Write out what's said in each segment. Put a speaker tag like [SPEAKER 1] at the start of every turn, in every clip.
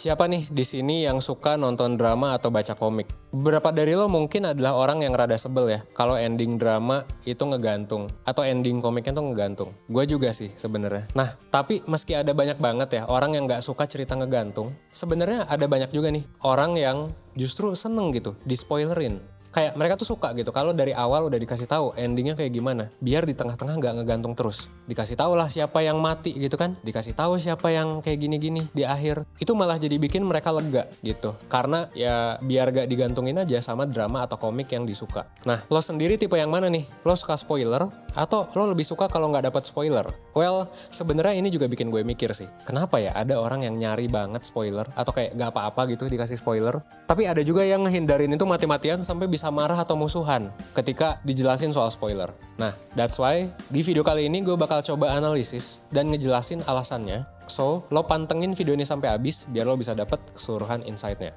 [SPEAKER 1] Siapa nih di sini yang suka nonton drama atau baca komik? Beberapa dari lo mungkin adalah orang yang rada sebel ya kalau ending drama itu ngegantung atau ending komiknya tuh ngegantung. Gue juga sih sebenarnya. Nah, tapi meski ada banyak banget ya orang yang nggak suka cerita ngegantung, sebenarnya ada banyak juga nih orang yang justru seneng gitu di spoilerin. Kayak mereka tuh suka gitu kalau dari awal udah dikasih tahu endingnya kayak gimana, biar di tengah-tengah nggak ngegantung terus. Dikasih tahu lah siapa yang mati gitu kan, dikasih tahu siapa yang kayak gini-gini di akhir. Itu malah jadi bikin mereka lega gitu, karena ya biar gak digantungin aja sama drama atau komik yang disuka. Nah, lo sendiri tipe yang mana nih? Lo suka spoiler atau lo lebih suka kalau nggak dapat spoiler? Well, sebenarnya ini juga bikin gue mikir sih, kenapa ya ada orang yang nyari banget spoiler atau kayak nggak apa-apa gitu dikasih spoiler, tapi ada juga yang ngehindarin itu mati-matian sampai bisa marah atau musuhan ketika dijelasin soal spoiler. Nah, that's why di video kali ini gue bakal coba analisis dan ngejelasin alasannya. So, lo pantengin video ini sampai habis biar lo bisa dapet keseluruhan insight-nya.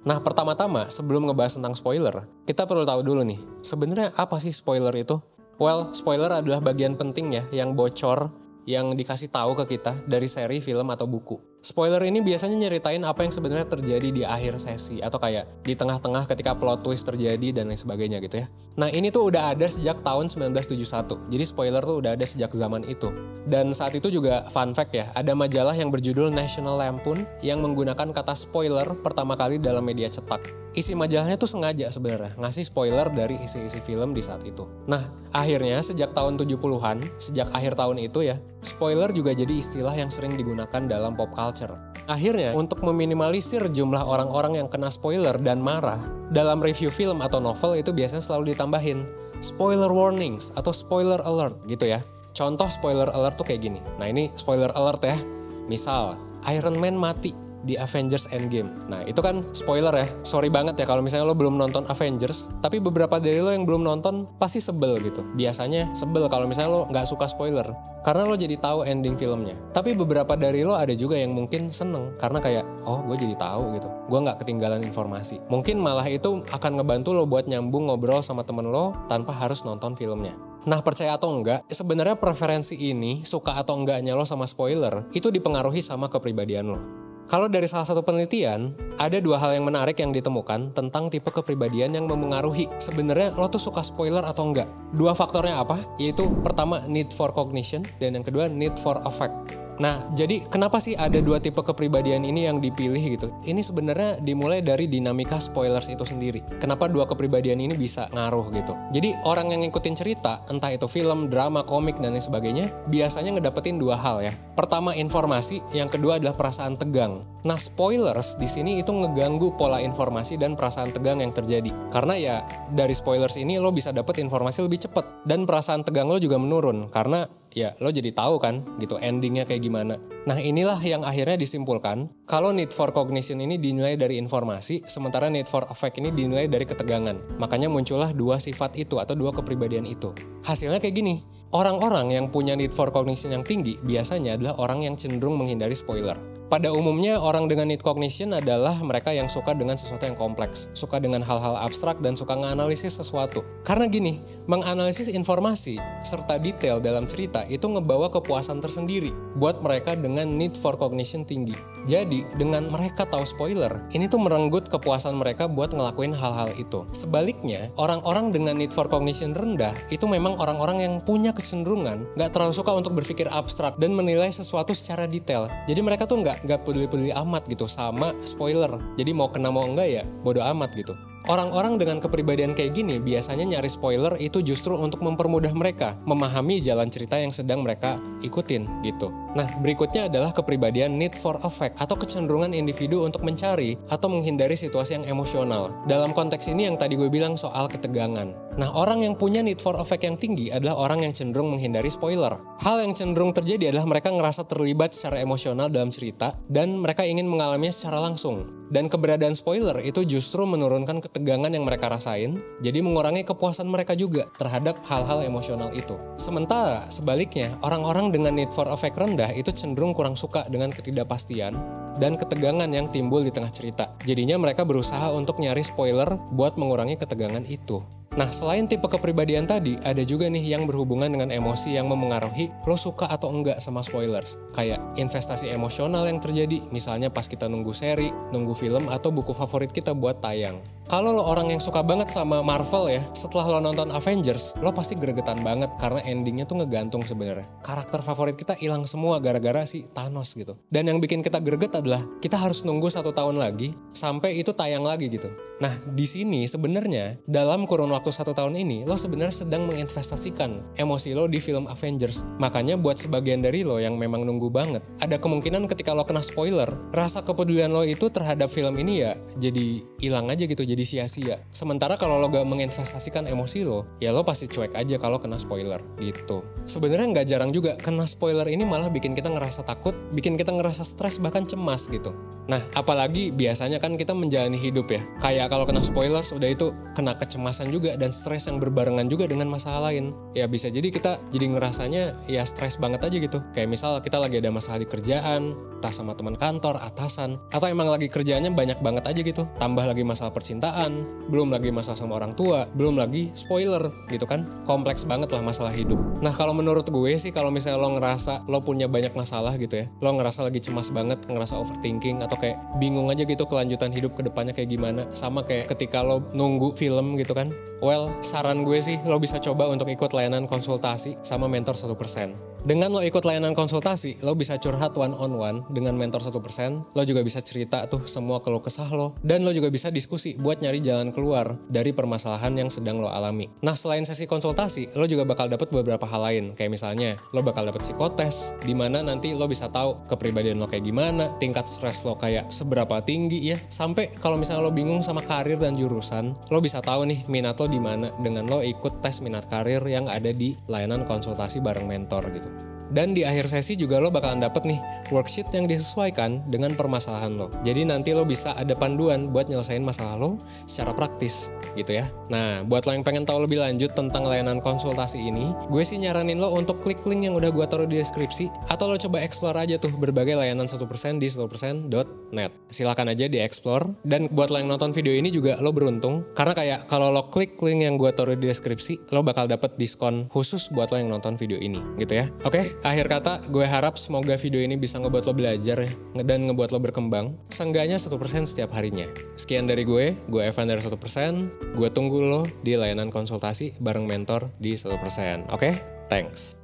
[SPEAKER 1] Nah, pertama-tama sebelum ngebahas tentang spoiler, kita perlu tahu dulu nih, sebenarnya apa sih spoiler itu? Well, spoiler adalah bagian penting ya yang bocor, yang dikasih tahu ke kita dari seri, film, atau buku. Spoiler ini biasanya nyeritain apa yang sebenarnya terjadi di akhir sesi atau kayak di tengah-tengah ketika plot twist terjadi dan lain sebagainya gitu ya. Nah, ini tuh udah ada sejak tahun 1971. Jadi spoiler tuh udah ada sejak zaman itu. Dan saat itu juga fun fact ya, ada majalah yang berjudul National Lampoon yang menggunakan kata spoiler pertama kali dalam media cetak. Isi majalahnya tuh sengaja sebenarnya ngasih spoiler dari isi-isi film di saat itu. Nah, akhirnya sejak tahun 70-an, sejak akhir tahun itu ya, spoiler juga jadi istilah yang sering digunakan dalam pop culture. Akhirnya, untuk meminimalisir jumlah orang-orang yang kena spoiler dan marah, dalam review film atau novel itu biasanya selalu ditambahin spoiler warnings atau spoiler alert gitu ya. Contoh spoiler alert tuh kayak gini. Nah, ini spoiler alert ya. Misal, Iron Man mati di Avengers Endgame. Nah, itu kan spoiler ya. Sorry banget ya kalau misalnya lo belum nonton Avengers, tapi beberapa dari lo yang belum nonton pasti sebel gitu. Biasanya sebel kalau misalnya lo nggak suka spoiler, karena lo jadi tahu ending filmnya. Tapi beberapa dari lo ada juga yang mungkin seneng, karena kayak, oh gue jadi tahu gitu. Gue nggak ketinggalan informasi. Mungkin malah itu akan ngebantu lo buat nyambung ngobrol sama temen lo tanpa harus nonton filmnya. Nah, percaya atau enggak, sebenarnya preferensi ini, suka atau enggaknya lo sama spoiler, itu dipengaruhi sama kepribadian lo. Kalau dari salah satu penelitian, ada dua hal yang menarik yang ditemukan tentang tipe kepribadian yang memengaruhi sebenarnya lo tuh suka spoiler atau enggak. Dua faktornya apa? Yaitu pertama need for cognition dan yang kedua need for affect. Nah, jadi kenapa sih ada dua tipe kepribadian ini yang dipilih gitu? Ini sebenarnya dimulai dari dinamika spoilers itu sendiri. Kenapa dua kepribadian ini bisa ngaruh gitu? Jadi orang yang ngikutin cerita, entah itu film, drama, komik, dan lain sebagainya, biasanya ngedapetin dua hal ya. Pertama informasi, yang kedua adalah perasaan tegang. Nah, spoilers di sini itu ngeganggu pola informasi dan perasaan tegang yang terjadi. Karena ya dari spoilers ini lo bisa dapet informasi lebih cepat dan perasaan tegang lo juga menurun karena ya lo jadi tahu kan gitu endingnya kayak gimana. Nah, inilah yang akhirnya disimpulkan kalau need for cognition ini dinilai dari informasi, sementara need for affect ini dinilai dari ketegangan. Makanya muncullah dua sifat itu atau dua kepribadian itu. Hasilnya kayak gini, orang-orang yang punya need for cognition yang tinggi biasanya adalah orang yang cenderung menghindari spoiler. Pada umumnya, orang dengan need cognition adalah mereka yang suka dengan sesuatu yang kompleks, suka dengan hal-hal abstrak, dan suka menganalisis sesuatu. Karena gini, menganalisis informasi serta detail dalam cerita itu ngebawa kepuasan tersendiri buat mereka dengan need for cognition tinggi. Jadi, dengan mereka tahu spoiler, ini tuh merenggut kepuasan mereka buat ngelakuin hal-hal itu. Sebaliknya, orang-orang dengan need for cognition rendah, itu memang orang-orang yang punya kecenderungan nggak terlalu suka untuk berpikir abstrak dan menilai sesuatu secara detail. Jadi mereka tuh nggak peduli-peduli amat gitu sama spoiler. Jadi mau kena mau enggak ya, bodo amat gitu. Orang-orang dengan kepribadian kayak gini biasanya nyari spoiler itu justru untuk mempermudah mereka memahami jalan cerita yang sedang mereka ikutin gitu. Nah, berikutnya adalah kepribadian need for affect atau kecenderungan individu untuk mencari atau menghindari situasi yang emosional. Dalam konteks ini yang tadi gue bilang soal ketegangan. Nah, orang yang punya need for affect yang tinggi adalah orang yang cenderung menghindari spoiler. Hal yang cenderung terjadi adalah mereka ngerasa terlibat secara emosional dalam cerita dan mereka ingin mengalaminya secara langsung. Dan keberadaan spoiler itu justru menurunkan ketegangan yang mereka rasain, jadi mengurangi kepuasan mereka juga terhadap hal-hal emosional itu. Sementara sebaliknya, orang-orang dengan need for affect rendah itu cenderung kurang suka dengan ketidakpastian dan ketegangan yang timbul di tengah cerita. Jadinya mereka berusaha untuk nyari spoiler buat mengurangi ketegangan itu. Nah, selain tipe kepribadian tadi, ada juga nih yang berhubungan dengan emosi yang memengaruhi lo suka atau enggak sama spoilers. Kayak investasi emosional yang terjadi, misalnya pas kita nunggu seri, nunggu film, atau buku favorit kita buat tayang. Kalau lo orang yang suka banget sama Marvel ya, setelah lo nonton Avengers, lo pasti gregetan banget karena endingnya tuh ngegantung sebenarnya. Karakter favorit kita hilang semua gara-gara si Thanos gitu. Dan yang bikin kita greget adalah kita harus nunggu 1 tahun lagi sampai itu tayang lagi gitu. Nah, di sini sebenarnya dalam kurun waktu 1 tahun ini, lo sebenarnya sedang menginvestasikan emosi lo di film Avengers. Makanya buat sebagian dari lo yang memang nunggu banget, ada kemungkinan ketika lo kena spoiler, rasa kepedulian lo itu terhadap film ini ya jadi hilang aja gitu, jadi sia-sia. Sementara kalau lo gak menginvestasikan emosi lo, ya lo pasti cuek aja kalau kena spoiler gitu. Sebenarnya nggak jarang juga kena spoiler ini malah bikin kita ngerasa takut, bikin kita ngerasa stres bahkan cemas gitu. Nah, apalagi biasanya kan kita menjalani hidup ya. Kayak kalau kena spoilers udah itu kena kecemasan juga dan stres yang berbarengan juga dengan masalah lain. Ya bisa jadi kita jadi ngerasanya ya stres banget aja gitu. Kayak misal kita lagi ada masalah di kerjaan, entah sama teman kantor, atasan, atau emang lagi kerjaannya banyak banget aja gitu. Tambah lagi masalah percintaan, belum lagi masalah sama orang tua, belum lagi spoiler gitu kan. Kompleks banget lah masalah hidup. Nah, kalau menurut gue sih kalau misalnya lo ngerasa lo punya banyak masalah gitu ya, lo ngerasa lagi cemas banget, ngerasa overthinking, atau kayak bingung aja gitu kelanjutan hidup ke depannya kayak gimana, sama kayak ketika lo nunggu film gitu kan. Well, saran gue sih lo bisa coba untuk ikut layanan konsultasi sama mentor 1%. Dengan lo ikut layanan konsultasi, lo bisa curhat one on one dengan mentor 1%, lo juga bisa cerita tuh semua keluh kesah lo, dan lo juga bisa diskusi buat nyari jalan keluar dari permasalahan yang sedang lo alami. Nah, selain sesi konsultasi, lo juga bakal dapet beberapa hal lain, kayak misalnya lo bakal dapet psikotes, di mana nanti lo bisa tahu kepribadian lo kayak gimana, tingkat stres lo kayak seberapa tinggi ya, sampai kalau misalnya lo bingung sama karir dan jurusan, lo bisa tahu nih minat lo di mana dengan lo ikut tes minat karir yang ada di layanan konsultasi bareng mentor gitu. Dan di akhir sesi juga lo bakalan dapet nih worksheet yang disesuaikan dengan permasalahan lo. Jadi nanti lo bisa ada panduan buat nyelesain masalah lo secara praktis gitu ya. Nah, buat lo yang pengen tahu lebih lanjut tentang layanan konsultasi ini, gue sih nyaranin lo untuk klik link yang udah gue taruh di deskripsi, atau lo coba explore aja tuh berbagai layanan 1% di 1%.net. Silakan aja di explore. Dan buat lo yang nonton video ini juga lo beruntung, karena kayak kalau lo klik link yang gue taruh di deskripsi, lo bakal dapet diskon khusus buat lo yang nonton video ini gitu ya. Oke, akhir kata gue harap semoga video ini bisa ngebuat lo belajar ya, dan ngebuat lo berkembang. Seenggaknya 1% setiap harinya. Sekian dari gue Evan dari 1%. Gue tunggu lo di layanan konsultasi bareng mentor di 1%. Oke? Thanks.